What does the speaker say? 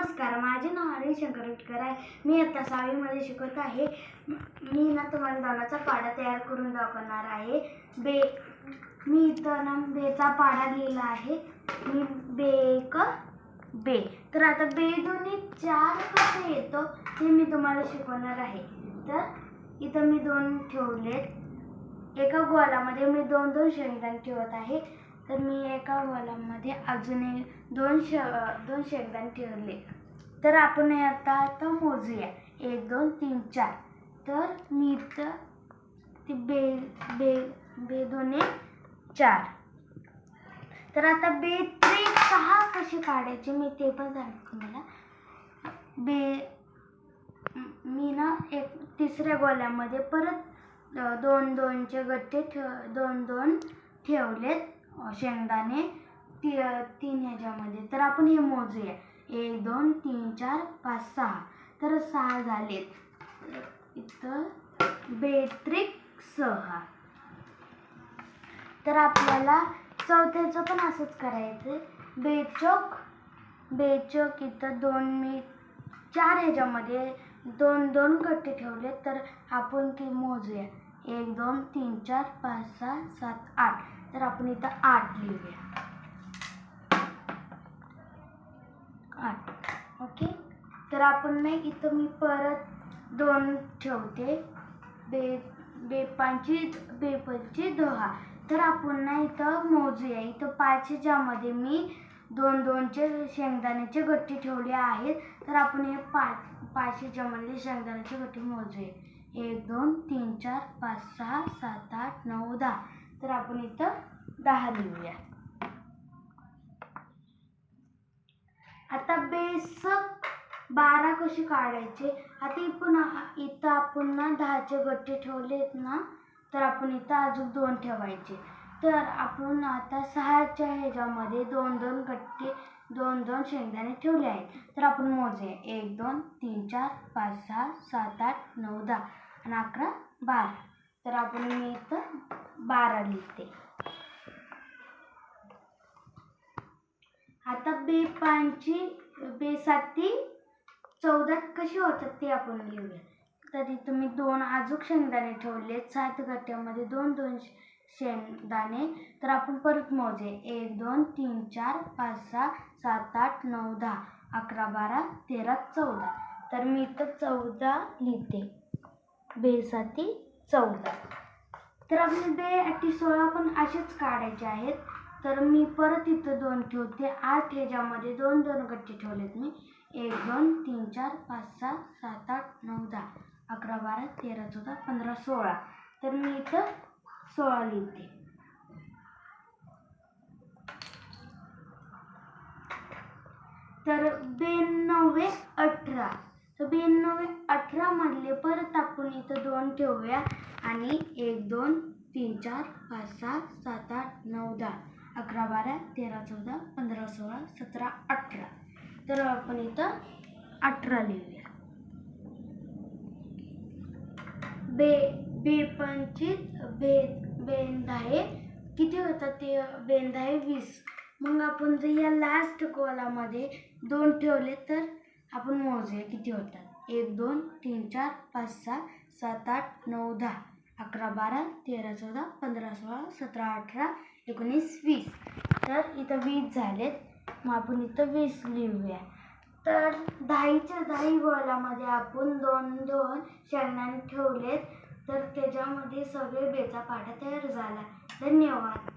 नमस्कार, माझे नाव हरी शंकर विटकर आहे. मी आता 6वी मध्ये शिकत आहे. मी तुम्हाला दोनाचा पाढा तयार करून दाखवणार आहे. मी इथं बेचा पाढा लिहिला आहे. मी बेक बे. तर आता बे दोन्ही 4 कसे येतो ते मी तुम्हाला शिकवणार आहे. तर इथं मी 2 ठेवलेत. एका गोलामध्ये मी 2 शेंगदाणे ठेवत आहे. तर मी एका गोलामध्ये अजून 2 शेंगदाणे ठेवले. तर आपण आता मोजूया 1 2 3 4. तर मी इथं ती बे दोन्ही 4. तर आता बे 6 कशी काढायची मी ते पण सांगते तुम्हाला. मी एक तिसऱ्या गोल्यामध्ये परत 2 चे गट्टे 2 ठेवलेत शेंगदाणे 3 ह्याच्यामध्ये. तर आपण हे मोजूया 1 2 3 4 5 6. तर 6 झालेत. इथं बेत्रिक 6. तर आपल्याला चौथ्याचं पण असंच करायचं. बेचोक इथं 2 मी 4 ह्याच्यामध्ये 2 गट्टे ठेवले. तर आपण ते मोजूया 1 2 3 4 5 6 7 8. तर आपण इथं 8 लिहूया. 8. ओके. तर आपण इथं मी परत 2 ठेवते. बे 5 10. तर आपण इथं मोजूया. इथं 5 च्यामध्ये मी 2 चे शेंगदाण्याचे गट्टे ठेवले आहेत. तर आपण हे 5 च्यामधले शेंगदाण्याचे गट्टे मोजूया. 1 2 3 4 5 6 7 8 9 10. तर आपण इथं 10 लिहूया. आता बेस 12 कशी काढायचे. आता इथं आपण 10 चे गट्टे ठेवलेत ना. तर आपण इथं अजून 2 ठेवायचे. तर आपण आता 6 च्या ह्याच्यामध्ये 2 गट्टे 2 शेंगदाणे ठेवले आहेत. तर आपण मोजूया 1 2 3 4 5 6 7 8 9 10 आणि 11 12. तर आपण मी इथं 12 लिहिते. आता बे 7 14 कशी होतात ते आपण लिहूया. तर इथं मी 2 अजून शेंगदाणे ठेवले 7 गट्ट्यामध्ये 2 शेंगदाणे. तर आपण परत मोजूया 1 2 3 4 5 6 7 8 9 10 11 12 13 14. तर मी इथं 14 लिहिते. बेसाठी 14. तर आपले बे 16 पण असेच काढायचे आहेत. तर मी परत इथं 2 ठेवते. 8 ह्याच्यामध्ये 2 गट्टे ठेवलेत मी. 1 2 3 4 5 6 7 8 9 10 11 12 13 14 15 16. तर मी इथं 16 लिहिते. तर 92 18. तर 92 18 मधले परत आपण इथं 2 ठेवूया आणि 1 2 3 4 5 6 7 8 9 10 11 12 13 14 15 16 17 18. तर आपण इथं 18 लिहूया. बे 10 किती होतात ते 20. मग आपण जर या लास्ट गोलामध्ये 2 ठेवले तर आपण मोजूया किती होतात. 1 2 3 4 5 6 7 8 9 10 11 12 13 14 15 16 17 18 19 20. तर इथं 20 झालेत. मग आपण इथं 20 लिहूया. तर 10 गोलामध्ये आपण 2 शेंगदाणे ठेवलेत. तर त्याच्यामध्ये सगळे बेचा पाढा तयार झाला. धन्यवाद.